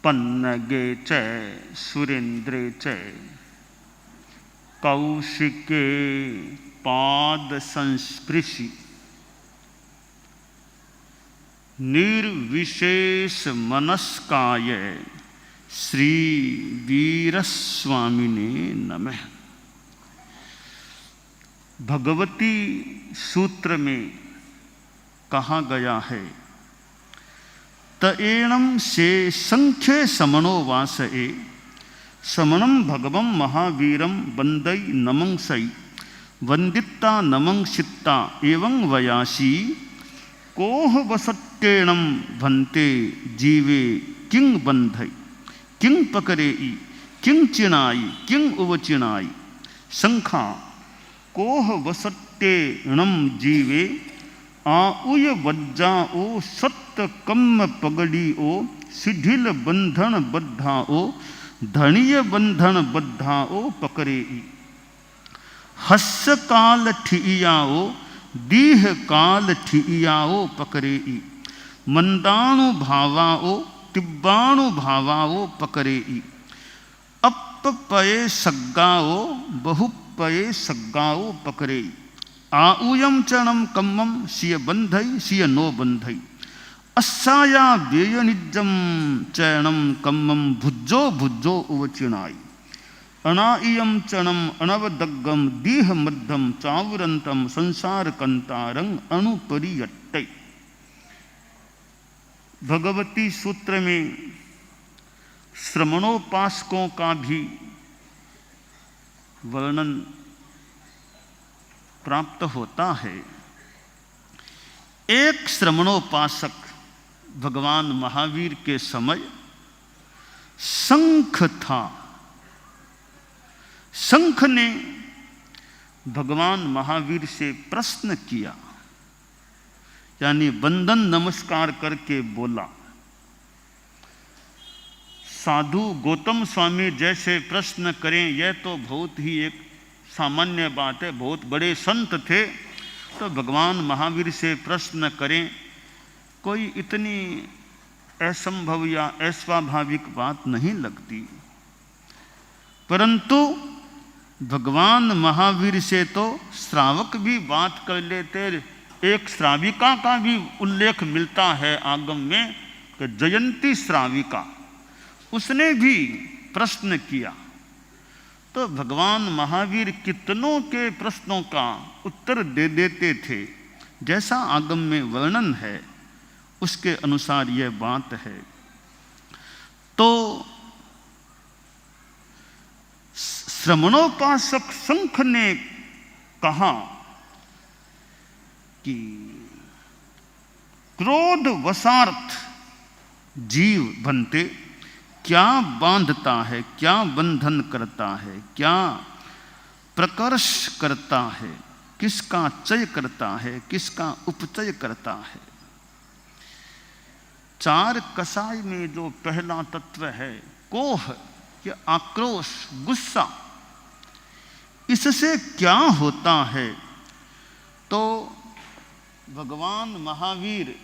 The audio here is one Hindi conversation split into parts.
पन्नगे च सुरेन्द्रे च कौशिके पाद संस्पृशि निर्विशेष मनस्काय श्री वीरस्वामिने नमः। भगवती सूत्र में कहा गया है, तएणं से संख्ये समनो वासए समणं भगवं महावीरं वंदै नमंसै वंदिता नमंसिता एवं वयासी कोह वसट्टेणं भन्ते जीवे किं बंधै किं पकरेई किं चिणाई किं उवचिणाई शंखा कोह वसट्टेणं जीवे आउय वज्जा ओ सत्य कम्म पगड़ी ओ शिथिल बंधन बद्धा ओ धणीय बंधन बद्धा ओ पकरेई हस्य काल ठियाओ दीह काल ठियाओ पकरेई मंदाणु भावाओ तिब्बाणु भावाओ पकरेई अपपये सग्गाओ बहुपये सग्गाओ पकरेई आऊयम चरणम कम्मम सिय बंधई सिय नो बंधई अस्साया व्ययनिजम चरणम कम्मम भुज्जो भुज्जो उवचिणाई अनाइयम चरणम अनवदग्गम दीह मध्यम चावरंतम संसार कंतारंग अनुपरियट्टै। भगवती सूत्र में श्रमणोपासकों का भी वर्णन प्राप्त होता है। एक श्रमणोपासक भगवान महावीर के समय शंख था। शंख ने भगवान महावीर से प्रश्न किया, यानी वंदन नमस्कार करके बोला। साधु गौतम स्वामी जैसे प्रश्न करें यह तो बहुत ही एक सामान्य बात है। बहुत बड़े संत थे तो भगवान महावीर से प्रश्न करें, कोई इतनी असंभव या अस्वाभाविक बात नहीं लगती। परंतु भगवान महावीर से तो श्रावक भी बात कर लेते। एक श्राविका का भी उल्लेख मिलता है आगम में कि जयंती श्राविका, उसने भी प्रश्न किया। तो भगवान महावीर कितनों के प्रश्नों का उत्तर दे देते थे। जैसा आगम में वर्णन है उसके अनुसार यह बात है। तो श्रमणोपासक शंख ने कहा कि क्रोध वशार्थ जीव बनते क्या बांधता है, क्या बंधन करता है, क्या प्रकर्ष करता है, किसका चय करता है, किसका उपचय करता है। चार कसाय में जो पहला तत्व है कोह या आक्रोश, गुस्सा, इससे क्या होता है। तो भगवान महावीर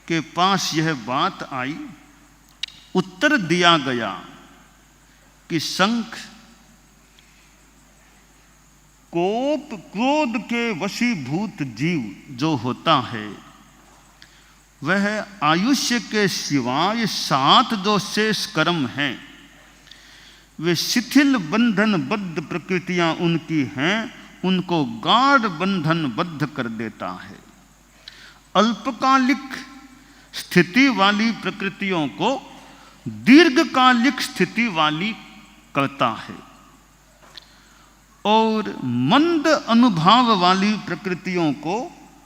के पास यह बात आई, उत्तर दिया गया कि शंख कोप क्रोध के वशीभूत जीव जो होता है वह आयुष्य के सिवाय 7 जो शेष कर्म हैं वे शिथिल बंधन बद्ध प्रकृतियां उनकी हैं, उनको गाढ़ बंधन बद्ध कर देता है। अल्पकालिक स्थिति वाली प्रकृतियों को दीर्घकालिक स्थिति वाली करता है और मंद अनुभाव वाली प्रकृतियों को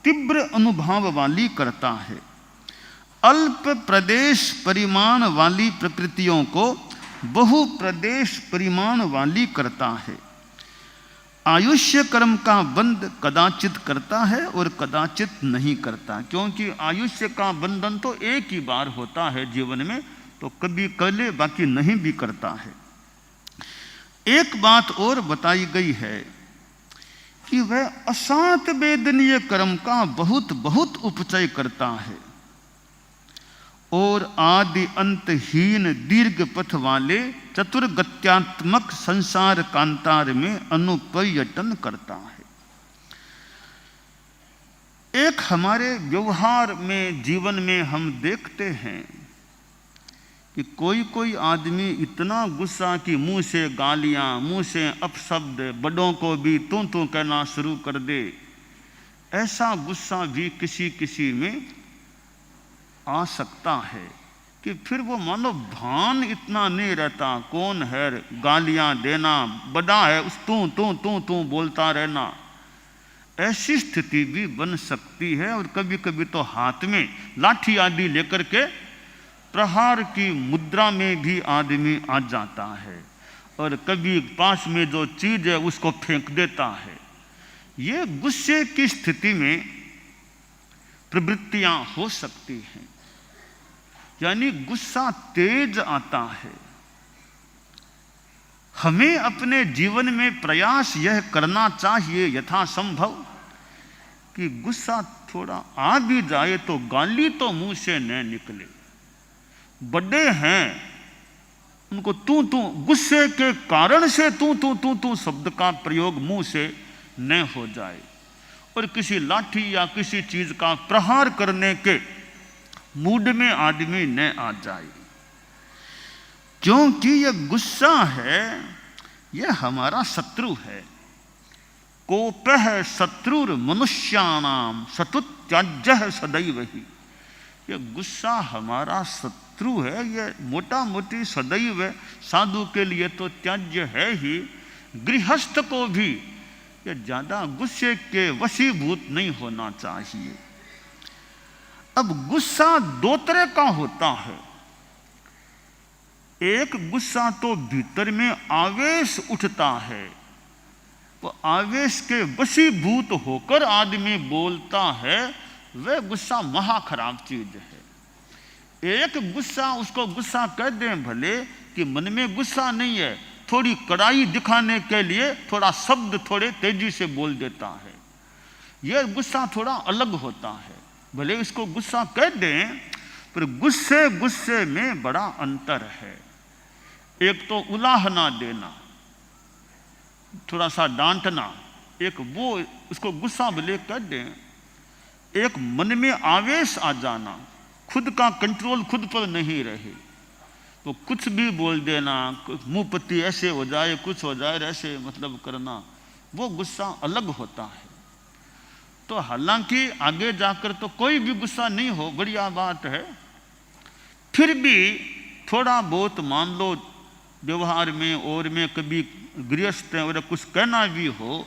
तीव्र अनुभाव वाली करता है। अल्प प्रदेश परिमाण वाली प्रकृतियों को बहु प्रदेश परिमाण वाली करता है। आयुष्य कर्म का बंध कदाचित करता है और कदाचित नहीं करता, क्योंकि आयुष्य का बंधन तो एक ही बार होता है जीवन में, तो कभी कर ले बाकी नहीं भी करता है। एक बात और बताई गई है कि वह अशांत वेदनीय कर्म का बहुत बहुत उपचय करता है और आदि अंतहीन दीर्घ पथ वाले चतुर्गत्यात्मक संसार कांतार में अनुपर्यटन करता है। एक हमारे व्यवहार में, जीवन में हम देखते हैं कि कोई कोई आदमी इतना गुस्सा कि मुंह से गालियां, मुंह से अपशब्द, बड़ों को भी तू तू कहना शुरू कर दे। ऐसा गुस्सा भी किसी किसी में आ सकता है कि फिर वो मानो भान इतना नहीं रहता, कौन है, गालियां देना, बड़ा है, उस तू तू तू तू बोलता रहना। ऐसी स्थिति भी बन सकती है और कभी कभी तो हाथ में लाठी आदि लेकर के प्रहार की मुद्रा में भी आदमी आ जाता है और कभी पास में जो चीज है उसको फेंक देता है। ये गुस्से की स्थिति में प्रवृत्तियां हो सकती हैं, यानी गुस्सा तेज आता है। हमें अपने जीवन में प्रयास यह करना चाहिए यथासंभव कि गुस्सा थोड़ा आ भी जाए तो गाली तो मुंह से न निकले। बड़े हैं, उनको तू तू, गुस्से के कारण से तू तू तू तू शब्द का प्रयोग मुंह से न हो जाए और किसी लाठी या किसी चीज का प्रहार करने के मूड में आदमी न आ जाए, क्योंकि यह गुस्सा है, यह हमारा शत्रु है। कोपः शत्रुर मनुष्याणाम सतुत्याज्यः सदैव ही। यह गुस्सा हमारा शत्रु है, यह मोटा मोटी सदैव साधु के लिए तो त्याज्य है ही, गृहस्थ को भी यह ज्यादा गुस्से के वशीभूत नहीं होना चाहिए। अब गुस्सा दो तरह का होता है। एक गुस्सा तो भीतर में आवेश उठता है, तो आवेश के वशीभूत होकर आदमी बोलता है, वह गुस्सा महा खराब चीज है। एक गुस्सा, उसको गुस्सा कह दें भले कि मन में गुस्सा नहीं है, थोड़ी कड़ाई दिखाने के लिए थोड़ा शब्द थोड़े तेजी से बोल देता है, यह गुस्सा थोड़ा अलग होता है। भले इसको गुस्सा कह दें, पर गुस्से गुस्से में बड़ा अंतर है। एक तो उलाहना देना, थोड़ा सा डांटना, एक वो उसको गुस्सा भले कह दें। एक मन में आवेश आ जाना, खुद का कंट्रोल खुद पर नहीं रहे तो कुछ भी बोल देना, मुंह पत्ती ऐसे हो जाए, कुछ हो जाए, ऐसे मतलब करना, वो गुस्सा अलग होता है। तो हालांकि आगे जाकर तो कोई भी गुस्सा नहीं हो, बढ़िया बात है, फिर भी थोड़ा बहुत मान लो व्यवहार में और में कभी गृहस्थ और कुछ कहना भी हो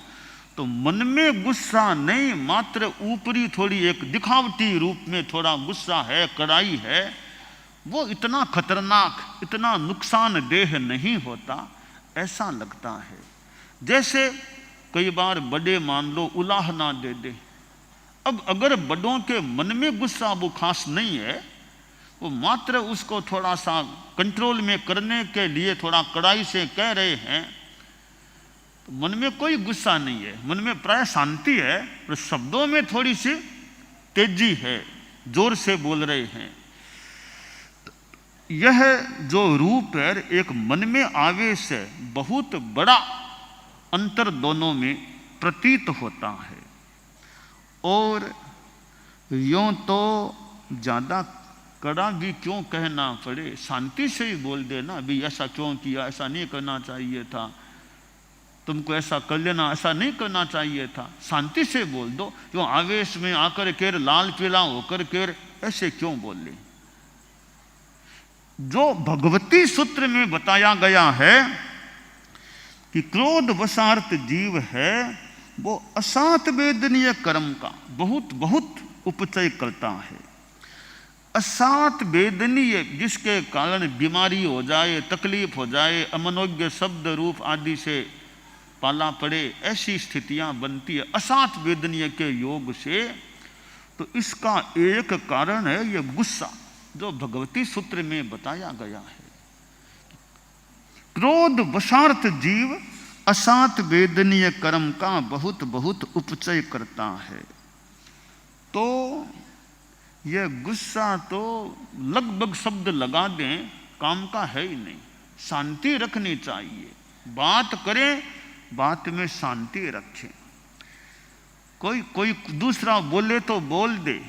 तो मन में गुस्सा नहीं, मात्र ऊपरी थोड़ी एक दिखावटी रूप में थोड़ा गुस्सा है, कड़ाई है, वो इतना खतरनाक, इतना नुकसानदेह नहीं होता, ऐसा लगता है। जैसे कई बार बड़े मान लो उलाहना दे दे। अब अगर बड़ों के मन में गुस्सा वो खास नहीं है, वो मात्र उसको थोड़ा सा कंट्रोल में करने के लिए थोड़ा कड़ाई से कह रहे हैं, तो मन में कोई गुस्सा नहीं है, मन में प्राय शांति है, पर शब्दों में थोड़ी सी तेजी है, जोर से बोल रहे हैं। यह जो रूप है, एक मन में आवेश है, बहुत बड़ा अंतर दोनों में प्रतीत होता है। और यूं तो ज्यादा कड़ा भी क्यों कहना पड़े, शांति से ही बोल देना, अभी ऐसा क्यों किया, ऐसा नहीं करना चाहिए था, तुमको ऐसा कर लेना, ऐसा नहीं करना चाहिए था, शांति से बोल दो। क्यों आवेश में आकर के लाल पीला होकर के ऐसे क्यों बोल ले। जो भगवती सूत्र में बताया गया है कि क्रोध वशार्थ जीव है, वो अशांत वेदनीय कर्म का बहुत बहुत उपचय करता है। अशांत वेदनीय, जिसके कारण बीमारी हो जाए, तकलीफ हो जाए, अमनोज्ञ शब्द रूप आदि से पाला पड़े, ऐसी स्थितियां बनती है अशांत वेदनीय के योग से। तो इसका एक कारण है ये गुस्सा, जो भगवती सूत्र में बताया गया है। क्रोध वशार्थ जीव असात वेदनीय कर्म का बहुत बहुत उपचय करता है। तो यह गुस्सा तो लगभग शब्द लगा दें काम का है ही नहीं। शांति रखनी चाहिए, बात करें, बात में शांति रखें। कोई दूसरा बोले तो बोल दे,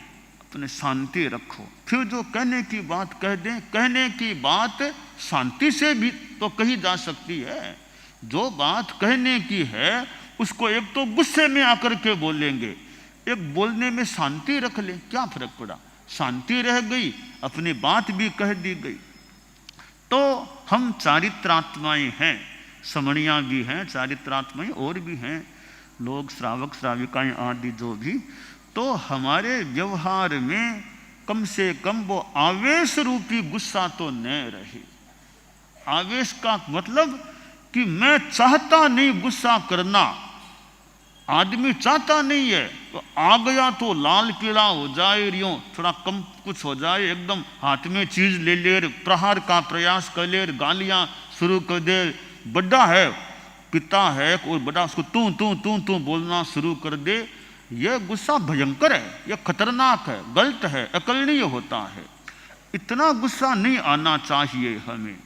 अपने शांति रखो। फिर जो कहने की बात कह दें, कहने की बात शांति से भी तो कही जा सकती है। जो बात कहने की है उसको एक तो गुस्से में आकर के बोलेंगे, एक बोलने में शांति रख लें, क्या फर्क पड़ा? शांति रह गई, अपनी बात भी कह दी गई। तो हम चारित्रात्माएं हैं, समणियाँ भी हैं, चारित्रात्माएं और भी हैं, लोग श्रावक श्राविकाएं आदि जो भी। तो हमारे व्यवहार में कम से कम वो आवेश रूपी गुस्सा तो न रहे। आवेश का मतलब कि मैं चाहता नहीं गुस्सा करना, आदमी चाहता नहीं है, तो आ गया तो लाल पीला हो जाए, यूं थोड़ा कम कुछ हो जाए, एकदम हाथ में चीज ले ले, प्रहार का प्रयास कर ले, गालियां शुरू कर दे, बड़ा है पिता है और बड़ा उसको तू बोलना शुरू कर दे, यह गुस्सा भयंकर है, यह खतरनाक है, गलत है, अकलनीय होता है। इतना गुस्सा नहीं आना चाहिए हमें।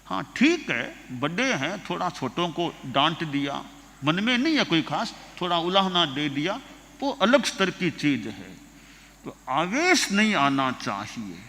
हाँ ठीक है, बड़े हैं, थोड़ा छोटों को डांट दिया, मन में नहीं है कोई खास, थोड़ा उलाहना दे दिया, वो अलग स्तर की चीज है। तो आवेश नहीं आना चाहिए,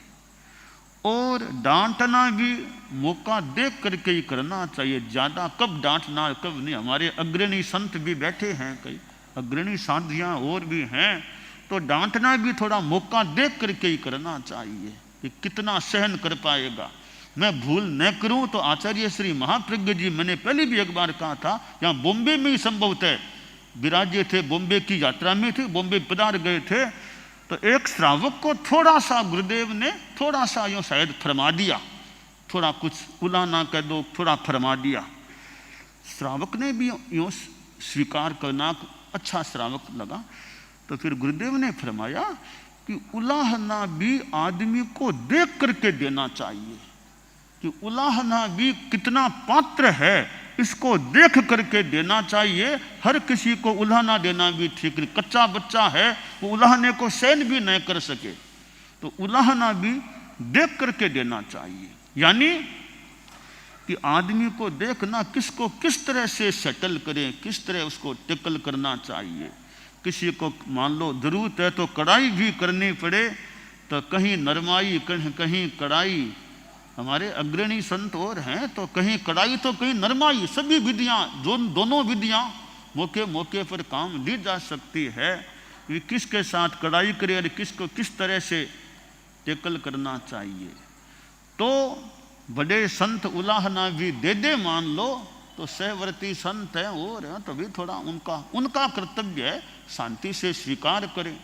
और डांटना भी मौका देख करके ही करना चाहिए। ज्यादा कब डांटना कब नहीं। हमारे अग्रणी संत भी बैठे हैं, कई अग्रणी साधियां और भी हैं, तो डांटना भी थोड़ा मौका देख करके ही करना चाहिए कि कितना सहन कर पाएगा। मैं भूल न करूं तो आचार्य श्री महाप्रज्ञ जी, मैंने पहले भी एक बार कहा था, यहाँ बॉम्बे में ही संभवतः विराजे थे, बॉम्बे की यात्रा में थे, बॉम्बे पधार गए थे, तो एक श्रावक को थोड़ा सा गुरुदेव ने थोड़ा सा यूँ शायद फरमा दिया, थोड़ा कुछ उला ना कह दो, थोड़ा फरमा दिया। श्रावक ने भी यूँ स्वीकार करना अच्छा श्रावक लगा। तो फिर गुरुदेव ने फरमाया कि उलाहना भी आदमी को देख करके देना चाहिए, कि उलाहना भी कितना पात्र है इसको देख करके देना चाहिए। हर किसी को उलाहना देना भी ठीक नहीं, कच्चा बच्चा है वो उलाहने को सहन भी नहीं कर सके, तो उलाहना भी देख करके देना चाहिए। यानी कि आदमी को देखना किसको किस तरह से सेटल करें, किस तरह उसको टेकल करना चाहिए। किसी को मान लो जरूरत है तो कड़ाई भी करनी पड़े, तो कहीं नरमाई कहीं कड़ाई। हमारे अग्रणी संत और हैं, तो कहीं कड़ाई तो कहीं नरमाई, सभी विधियां, दोनों विधियां मौके मौके पर काम ली जा सकती है कि किसके साथ कड़ाई करे और किसको किस तरह से टेकल करना चाहिए। तो बड़े संत उलाहना भी दे दे मान लो, तो सहवर्ती संत हैं और हैं, तो भी थोड़ा उनका कर्तव्य है शांति से स्वीकार करें।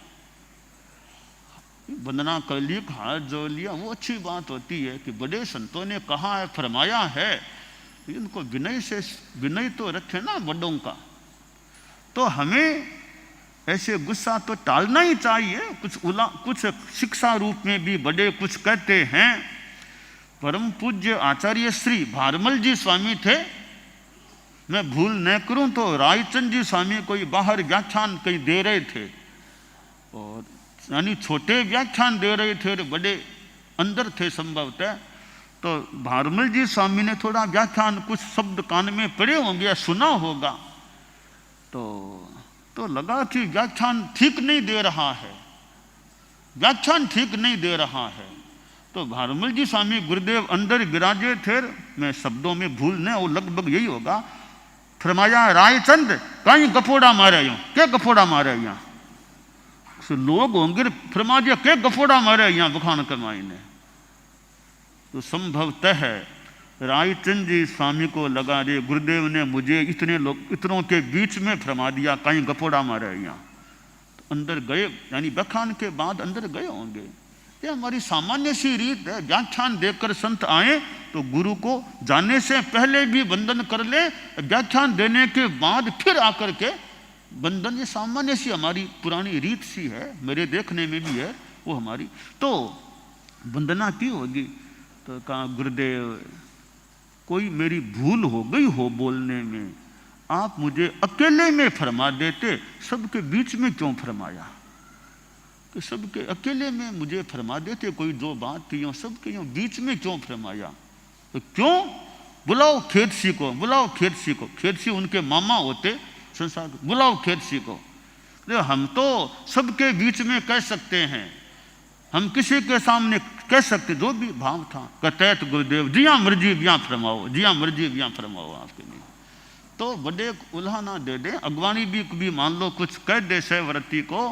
वंदना कर ली, हाथ जोड़ लिया, वो अच्छी बात होती है कि बड़े संतों ने कहा है, फरमाया है, इनको विनय तो रखे ना बड़ों का। तो हमें ऐसे गुस्सा तो टालना ही चाहिए। कुछ शिक्षा रूप में भी बड़े कुछ कहते हैं। परम पूज्य आचार्य श्री भारमल जी स्वामी थे, मैं भूल न करूं तो रायचंद जी स्वामी कोई बाहर व्याख्यान कहीं दे रहे थे, और यानी छोटे व्याख्यान दे रहे थे और बड़े अंदर थे संभवतः। तो भारमल जी स्वामी ने थोड़ा व्याख्यान कुछ शब्द कान में पड़े होंगे या सुना होगा, तो लगा कि व्याख्यान ठीक नहीं दे रहा है, व्याख्यान ठीक नहीं दे रहा है। तो भारमल जी स्वामी गुरुदेव अंदर विराजे थे, मैं शब्दों में भूल न, वो लगभग यही होगा, फरमाया रायचंद कहीं गफोड़ा मारे यूं, क्या गफोड़ा मारे यहाँ लोग होंगे, फरमा दिया क्या गफोड़ा मारे यहाँ बखान कमाई ने। तो संभवतः रायचंद जी स्वामी को लगा रे गुरुदेव ने मुझे इतनों के बीच में फरमा दिया कहीं गफोड़ा मारे यहाँ, तो अंदर गए, यानी बखान के बाद अंदर गए होंगे। ये हमारी सामान्य सी रीत है, व्याख्यान देकर संत आए तो गुरु को जाने से पहले भी वंदन कर ले, व्याख्यान देने के बाद फिर आकर के बंधन। ये सामान्य सी हमारी पुरानी रीत सी है, मेरे देखने में भी है वो हमारी। तो वंदना की होगी, तो कहा गुरुदेव कोई मेरी भूल हो गई हो बोलने में, आप मुझे अकेले में फरमा देते, सबके बीच में क्यों फरमाया? कि सबके अकेले में मुझे फरमा देते, कोई दो बात थी, यूँ सबके यूँ बीच में क्यों फरमाया? तो क्यों? बुलाओ खेतसी को, बुलाओ खेतसी को। खेतसी उनके मामा होते संसार, बुलाओ खेतसी को। तो हम तो सबके बीच में कह सकते हैं, हम किसी के सामने कह सकते, जो भी भाव था। कहते गुरुदेव जिया मर्जी बिया फरमाओ, जिया मर्जी बिया फरमाओ आपके लिए। तो बड़े उल्हा ना दे दे, अगवानी भी कभी मान लो कुछ कह दे सहवर्ती को,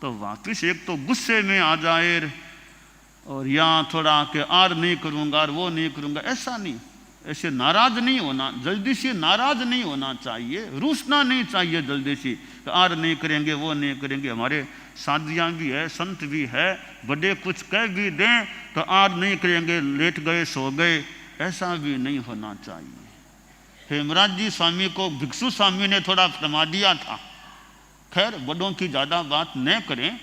तो वापिस एक तो गुस्से में आ जाए, और या थोड़ा कि आर नहीं करूँगा और वो नहीं करूँगा, ऐसा नहीं। ऐसे नाराज नहीं होना, जल्दी से नाराज नहीं होना चाहिए, रूसना नहीं चाहिए जल्दी से, आर नहीं करेंगे वो नहीं करेंगे। हमारे साधियाँ भी है, संत भी है, बड़े कुछ कह भी दें तो आर नहीं करेंगे, लेट गए सो गए, ऐसा भी नहीं होना चाहिए। हेमराज जी स्वामी को भिक्षु स्वामी ने थोड़ा फरमा दिया था। खैर बड़ों की ज़्यादा बात न करें,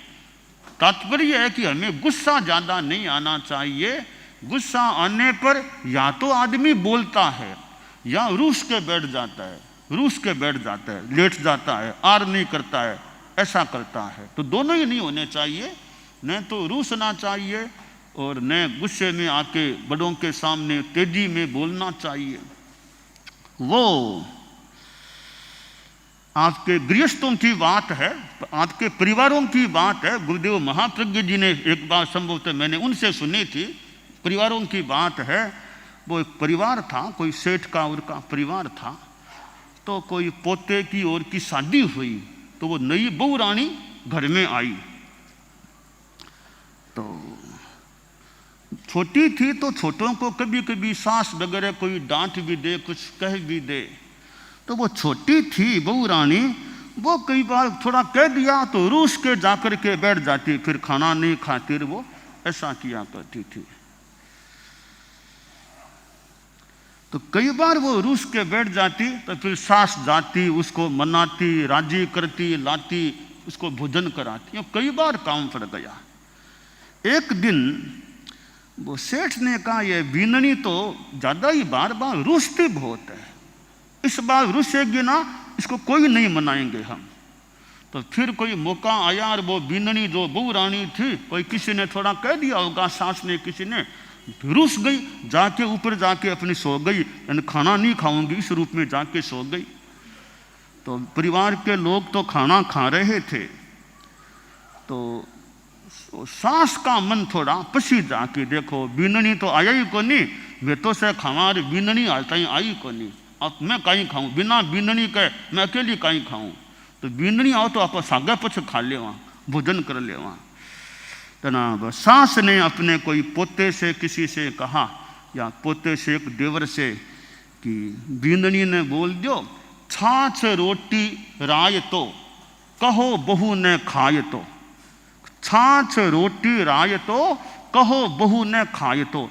तात्पर्य है कि हमें गुस्सा ज़्यादा नहीं आना चाहिए। गुस्सा आने पर या तो आदमी बोलता है या रूस के बैठ जाता है, रूस के बैठ जाता है, लेट जाता है, आर नहीं करता है, ऐसा करता है। तो दोनों ही नहीं होने चाहिए, न तो रूसना चाहिए और न गुस्से में आके बड़ों के सामने तेजी में बोलना चाहिए। वो आपके गृहस्थों की बात है, आपके परिवारों की बात है। गुरुदेव महाप्रज्ञ जी ने एक बार संभवतः मैंने उनसे सुनी थी, परिवारों की बात है। वो एक परिवार था, कोई सेठ का उनका परिवार था, तो कोई पोते की और की शादी हुई, तो वो नई बहू रानी घर में आई। तो छोटी थी तो छोटों को कभी कभी सास वगैरह कोई डांट भी दे, कुछ कह भी दे। तो वो छोटी थी बहू रानी, वो कई बार थोड़ा कह दिया तो रूस के जाकर के बैठ जाती, फिर खाना नहीं खाती, वो ऐसा किया करती थी। तो कई बार वो रूस के बैठ जाती, तो फिर सास जाती, उसको मनाती, राजी करती, लाती, उसको भोजन कराती। कई बार काम पड़ गया। एक दिन वो सेठ ने कहा, ये बीननी तो ज़्यादा ही बार बार रूसती बहुत है, इस बार रूसेगी ना, इसको कोई नहीं मनाएंगे हम। तो फिर कोई मौका आया और वो बीननी जो बहू रानी थी, कोई किसी ने थोड़ा कह दिया होगा, सास ने किसी ने, रूस गई, जाके ऊपर जाके अपनी सो गई, यानी खाना नहीं खाऊंगी इस रूप में जाके सो गई। तो परिवार के लोग तो खाना खा रहे थे, तो सास का मन थोड़ा पसी जाके, देखो बीननी तो आया ही को नहीं, मैं तो से खावा, बीननी आता ही आई को नहीं, अब मैं कहीं खाऊं, बिना बीननी के मैं अकेली कहीं खाऊं। तो बीननी आओ तो आप सागे पछ खा ले, वहाँ भोजन कर ले। वहाँ तनाब सास ने अपने कोई पोते से किसी से कहा, या पोते से एक देवर से, कि बीननी ने बोल दो, छाछ रोटी राय तो कहो बहू ने खाए तो, छाछ रोटी राय तो कहो बहू ने खाए तो।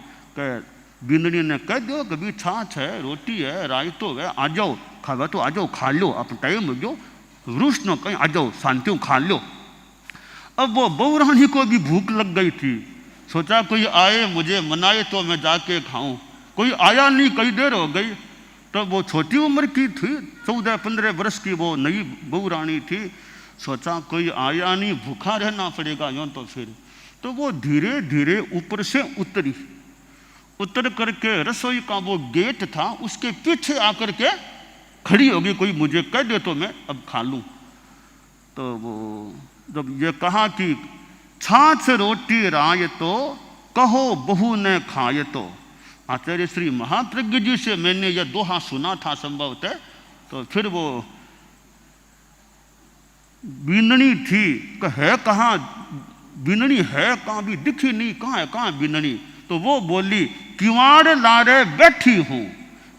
बीननी ने कह दो कि भी छाछ है, रोटी है, राय तो है, आ जाओ खावा तो आ जाओ, खा लो, आप टाइम हो जो, रूस न कहीं आ जाओ, शांति खा लो। अब वो बहू रानी को भी भूख लग गई थी, सोचा कोई आए मुझे मनाए तो मैं जाके खाऊं, कोई आया नहीं, कई देर हो गई। तो वो छोटी उम्र की थी, 14-15 वर्ष की वो नई बहू रानी थी, सोचा कोई आया नहीं, भूखा रहना पड़ेगा यूँ तो फिर। तो वो धीरे धीरे ऊपर से उतरी, उतर करके रसोई का वो गेट था उसके पीछे आकर के खड़ी होगी, कोई मुझे कह दे तो मैं अब खा लूँ। तो वो जब ये कहा कि छाछ रोटी राय तो कहो बहू ने खाए तो, आचार्य श्री महाप्रज्ञ जी से मैंने यह दोहा सुना था संभवतः। तो फिर वो बीननी थी, है कहाँ बीननी, है कहाँ भी दिखी नहीं, कहाँ है कहाँ बीननी। तो वो बोली, किवाड़ लारे बैठी हूँ,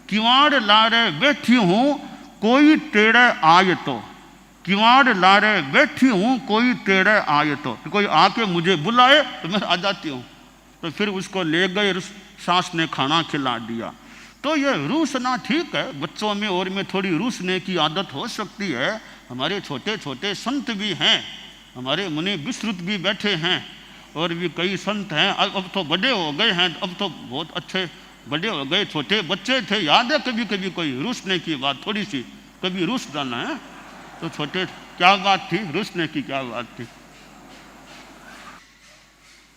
किवाड़ लारे बैठी हूँ, कोई तेरे आए तो, किवाड़ लारे बैठी हूँ, कोई तेरे आए तो कोई आके मुझे बुलाए तो मैं आ जाती हूँ। तो फिर उसको ले गए, सास ने खाना खिला दिया। तो ये रूसना ठीक है, बच्चों में और में थोड़ी रूसने की आदत हो सकती है। हमारे छोटे छोटे संत भी हैं, हमारे मुनि विस्तृत भी बैठे हैं, और भी कई संत हैं, अब तो बड़े हो गए हैं, अब तो बहुत अच्छे बड़े हो गए, छोटे बच्चे थे, याद है कभी कभी कोई रूसने की बात थोड़ी सी, कभी रूस जाना है तो छोटे क्या बात थी, रूसने की क्या बात थी।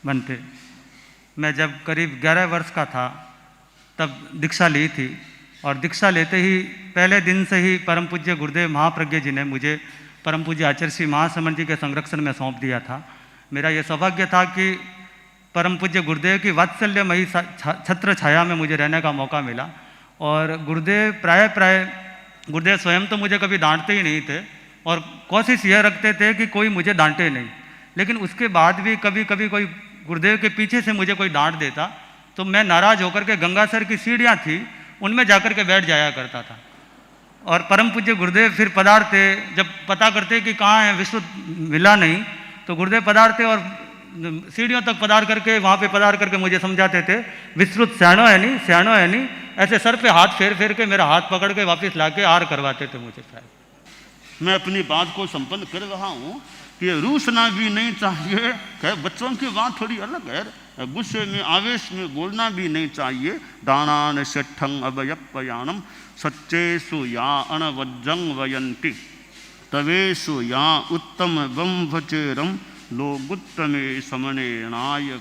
बनते मैं जब करीब 11 वर्ष का था तब दीक्षा ली थी, और दीक्षा लेते ही पहले दिन से ही परम पूज्य गुरुदेव महाप्रज्ञ जी ने मुझे परम पूज्य आचार्य श्री महासमण जी के संरक्षण में सौंप दिया था। मेरा ये सौभाग्य था कि परम पूज्य गुरुदेव की वात्सल्यमयी छत्र छाया में मुझे रहने का मौका मिला। और गुरुदेव गुरुदेव स्वयं तो मुझे कभी डांटते ही नहीं थे, और कोशिश यह रखते थे कि कोई मुझे डांटे नहीं, लेकिन उसके बाद भी कभी कभी कोई गुरुदेव के पीछे से मुझे कोई डांट देता तो मैं नाराज होकर के गंगासर की सीढ़ियाँ थी उनमें जाकर के बैठ जाया करता था। और परम पूज्य गुरुदेव फिर पधारते, जब पता करते कि कहाँ है, विश्व मिला नहीं, तो गुरुदेव पधारते और सीढ़ियों तक पधार करके वहाँ पे पधार करके मुझे समझाते थे, विस्तृत स्याणो है नहीं, स्याणो है नहीं, ऐसे सर पे हाथ फेर फेर के मेरा हाथ पकड़ के वापस ला के आर करवाते थे मुझे। मैं अपनी बात को संपन्न कर रहा हूँ कि रूसना भी नहीं चाहिए, बच्चों की बात थोड़ी अलग है, गुस्से में आवेश में बोलना भी नहीं चाहिए। दानान शठंग अभयपयानम सच्चेषु या अनवज्जंग वयंती तवेषु या उत्तम ब्रह्मचेरम लोगुत्तमे समनेनाय